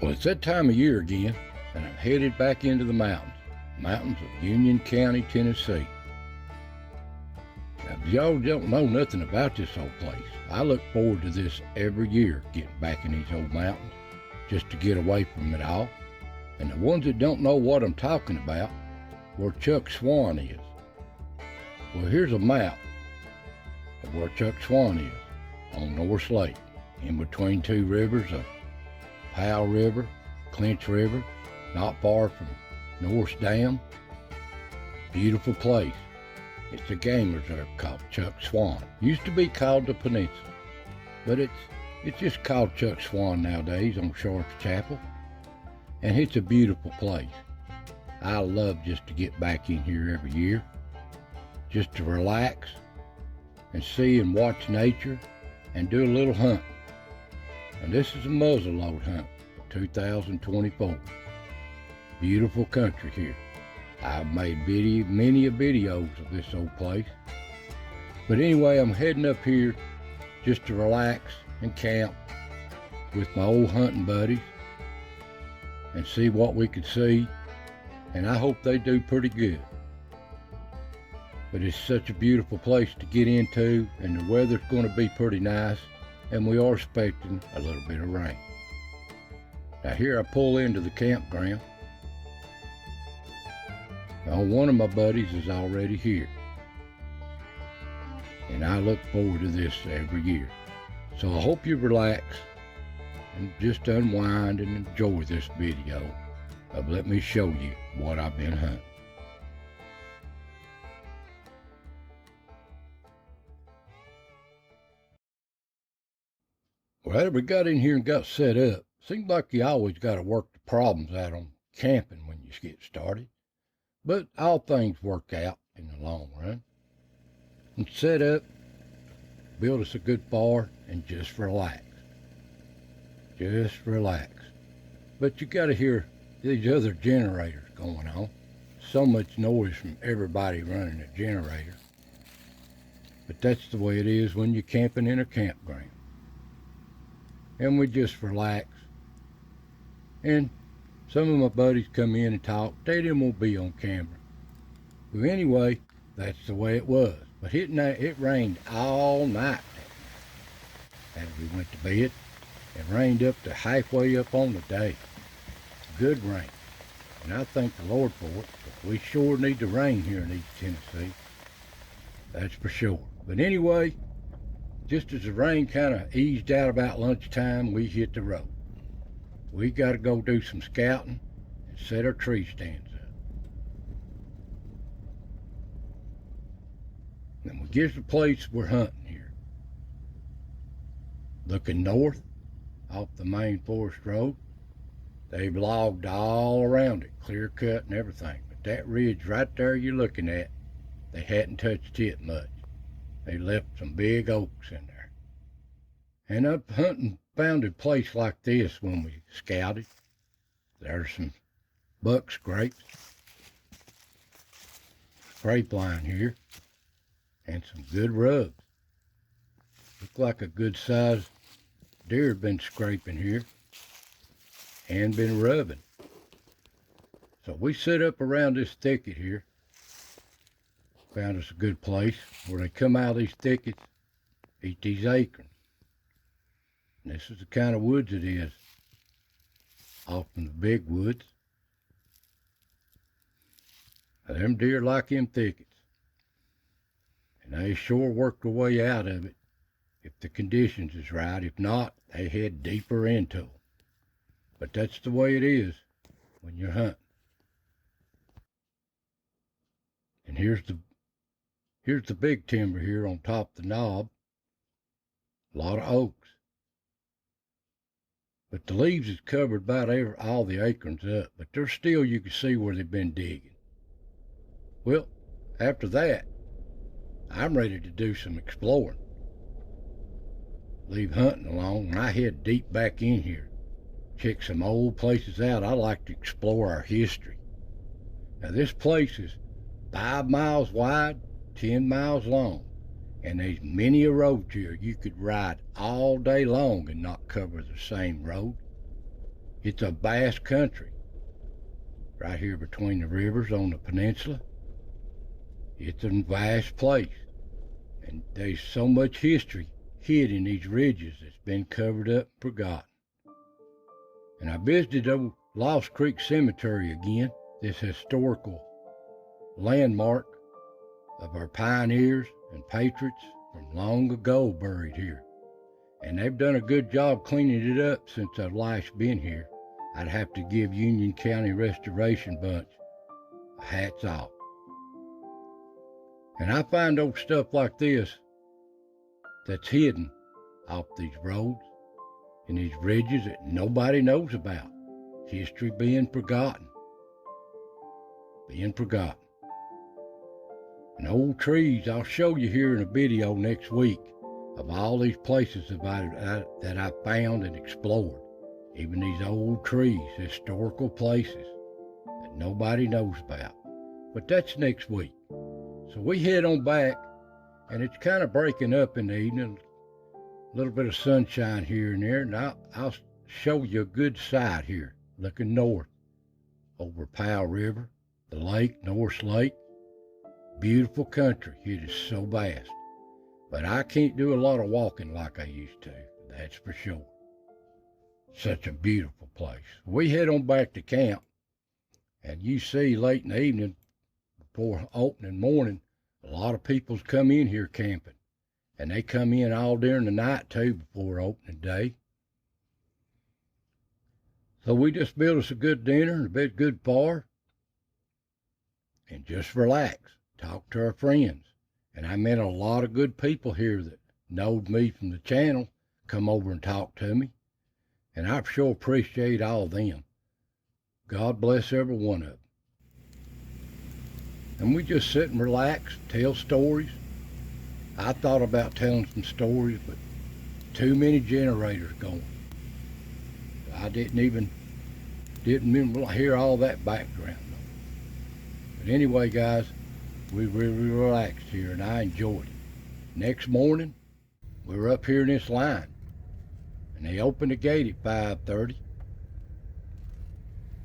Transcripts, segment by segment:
Well, it's that time of year again, and I'm headed back into the mountains of Union County, Tennessee. Now, if y'all don't know nothing about this old place, I look forward to this every year, getting back in these old mountains, just to get away from it all. And the ones that don't know what I'm talking about, where Chuck Swan is. Well, here's a map of where Chuck Swan is, on North Lake, in between two rivers of Powell River, Clinch River, not far from North Dam. Beautiful place. It's a game reserve called Chuck Swan. Used to be called the Peninsula, but it's just called Chuck Swan nowadays on Sharp's Chapel. And it's a beautiful place. I love just to get back in here every year, just to relax and see and watch nature and do a little hunt. And this is a muzzleloader hunt, 2024. Beautiful country here. I've made many videos of this old place. But anyway, I'm heading up here just to relax and camp with my old hunting buddies and see what we could see. And I hope they do pretty good. But it's such a beautiful place to get into, and the weather's going to be pretty nice, and we are expecting a little bit of rain. Now here I pull into the campground. Now one of my buddies is already here, and I look forward to this every year. So I hope you relax and just unwind and enjoy this video of let me show you what I've been hunting. Well, after we got in here and got set up, seems like you always got to work the problems out on camping when you get started. But all things work out in the long run. And set up, build us a good fire, and just relax. Just relax. But you got to hear these other generators going on. So much noise from everybody running a generator. But that's the way it is when you're camping in a campground. And we just relax. And some of my buddies come in and talk. They didn't want to be on camera. But anyway, that's the way it was. But it rained all night that night. As we went to bed, it rained up to halfway up on the day. Good rain. And I thank the Lord for it. But we sure need the rain here in East Tennessee. That's for sure. But anyway, just as the rain kind of eased out about lunchtime, we hit the road. We got to go do some scouting and set our tree stands up. And we get to the place we're hunting here. Looking north off the main forest road, they've logged all around it, clear cut and everything. But that ridge right there you're looking at, they hadn't touched it much. They left some big oaks in there. And up hunting found a place like this when we scouted. There's some buck scrapes, scrape line here, and some good rubs. Look like a good sized deer had been scraping here and been rubbing. So we set up around this thicket here. Found us a good place where they come out of these thickets, eat these acorns. And this is the kind of woods it is, off in the big woods. Now, them deer like them thickets. And they sure work their way out of it if the conditions is right. If not, they head deeper into them. But that's the way it is when you're hunting. And here's the big timber here on top of the knob. A lot of oaks. But the leaves is covered about all the acorns up, but there's still, you can see where they've been digging. Well, after that, I'm ready to do some exploring. Leave hunting alone, and I head deep back in here. Check some old places out. I like to explore our history. Now this place is 5 miles wide, 10 miles long. And there's many a road here you could ride all day long and not cover the same road. It's a vast country right here between the rivers on the peninsula. It's a vast place, and there's so much history hid in these ridges that's been covered up and forgotten. And I visited old Lost Creek Cemetery again, this historical landmark of our pioneers and patriots from long ago buried here. And they've done a good job cleaning it up since I've last been here. I'd have to give Union County Restoration Bunch a hats off. And I find old stuff like this that's hidden off these roads and these ridges that nobody knows about. History being forgotten. Being forgotten. And old trees, I'll show you here in a video next week of all these places that I found and explored. Even these old trees, historical places that nobody knows about. But that's next week. So we head on back, and it's kind of breaking up in the evening. A little bit of sunshine here and there, and I'll show you a good sight here, looking north over Powell River, the lake, North Lake. Beautiful country. It is so vast. But I can't do a lot of walking like I used to, that's for sure. Such a beautiful place. We head on back to camp, and you see late in the evening, before opening morning, a lot of people's come in here camping. And they come in all during the night too before opening day. So we just build us a good dinner and a bit good fire and just relax, talk to our friends. And I met a lot of good people here that knowed me from the channel, come over and talk to me. And I sure appreciate all of them. God bless every one of them. And we just sit and relax, tell stories. I thought about telling some stories, but too many generators going. I didn't even hear all that background. But anyway, guys, we really relaxed here, and I enjoyed it. Next morning, we were up here in this line, and they opened the gate at 5:30.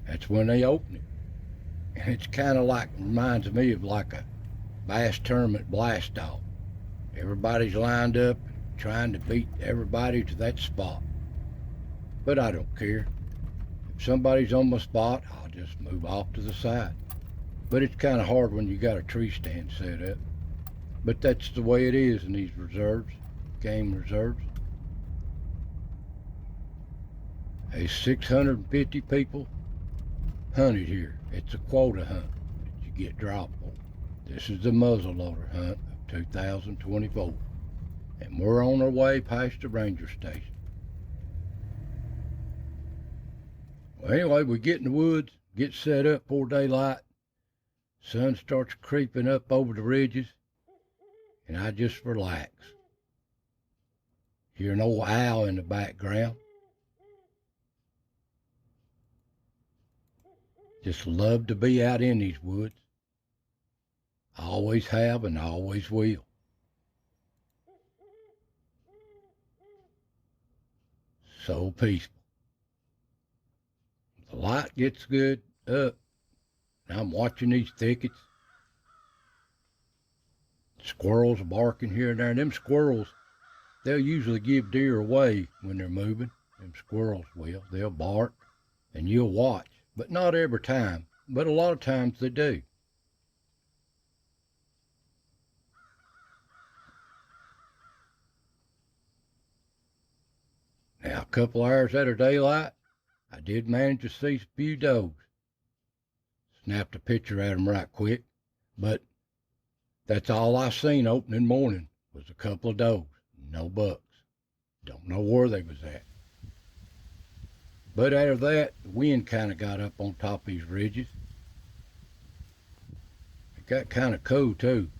That's when they opened it. And it's kind of like, reminds me of like a bass tournament blast off. Everybody's lined up trying to beat everybody to that spot. But I don't care. If somebody's on my spot, I'll just move off to the side. But it's kind of hard when you got a tree stand set up. But that's the way it is in these reserves, game reserves. There's 650 people hunted here. It's a quota hunt that you get dropped for. This is the muzzleloader hunt of 2024. And we're on our way past the ranger station. Well, anyway, we get in the woods, get set up for daylight. Sun starts creeping up over the ridges, and I just relax. Hear an old owl in the background. Just love to be out in these woods. I always have and I always will. So peaceful. The light gets good up. I'm watching these thickets. Squirrels are barking here and there. And them squirrels, they'll usually give deer away when they're moving. Them squirrels will. They'll bark and you'll watch. But not every time. But a lot of times they do. Now, a couple hours after daylight, I did manage to see a few does. Snapped a picture at them right quick, but that's all I seen opening morning was a couple of does, no bucks. Don't know where they was at. But after that, the wind kind of got up on top of these ridges. It got kind of cold too,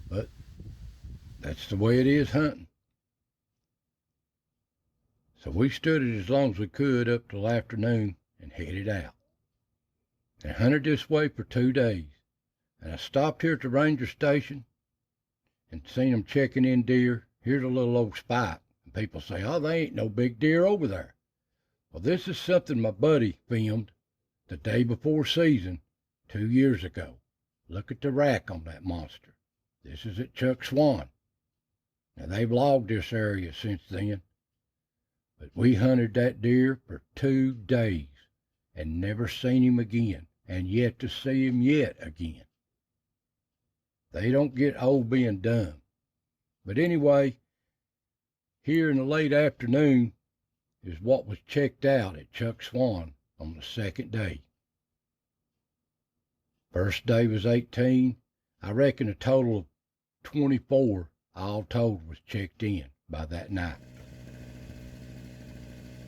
but that's the way it is hunting. So we stood it as long as we could up till afternoon and headed out. And hunted this way for 2 days. And I stopped here at the ranger station and seen them checking in deer. Here's a little old spike. And people say, oh, they ain't no big deer over there. Well, this is something my buddy filmed the day before season 2 years ago. Look at the rack on that monster. This is at Chuck Swan. Now, they've logged this area since then, but we hunted that deer for 2 days and never seen him again, and yet to see him yet again. They don't get old being dumb. But anyway, here in the late afternoon is what was checked out at Chuck Swan on the second day. First day was 18. I reckon a total of 24 all told was checked in by that night.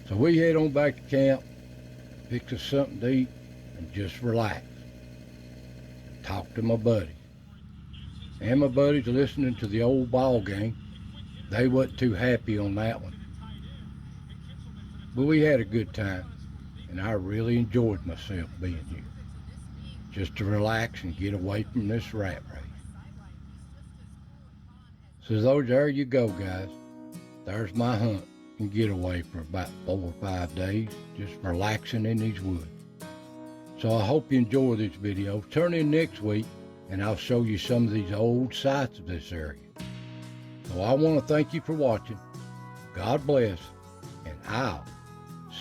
So we head on back to camp, fix us something to eat, and just relax. Talk to my buddies. And my buddies listening to the old ball game. They wasn't too happy on that one. But we had a good time, and I really enjoyed myself being here. Just to relax and get away from this rat race. So there you go, guys. There's my hunt and getaway for about 4 or 5 days, just relaxing in these woods. So I hope you enjoy this video. Turn in next week, and I'll show you some of these old sites of this area. So I want to thank you for watching. God bless, and I'll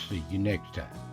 see you next time.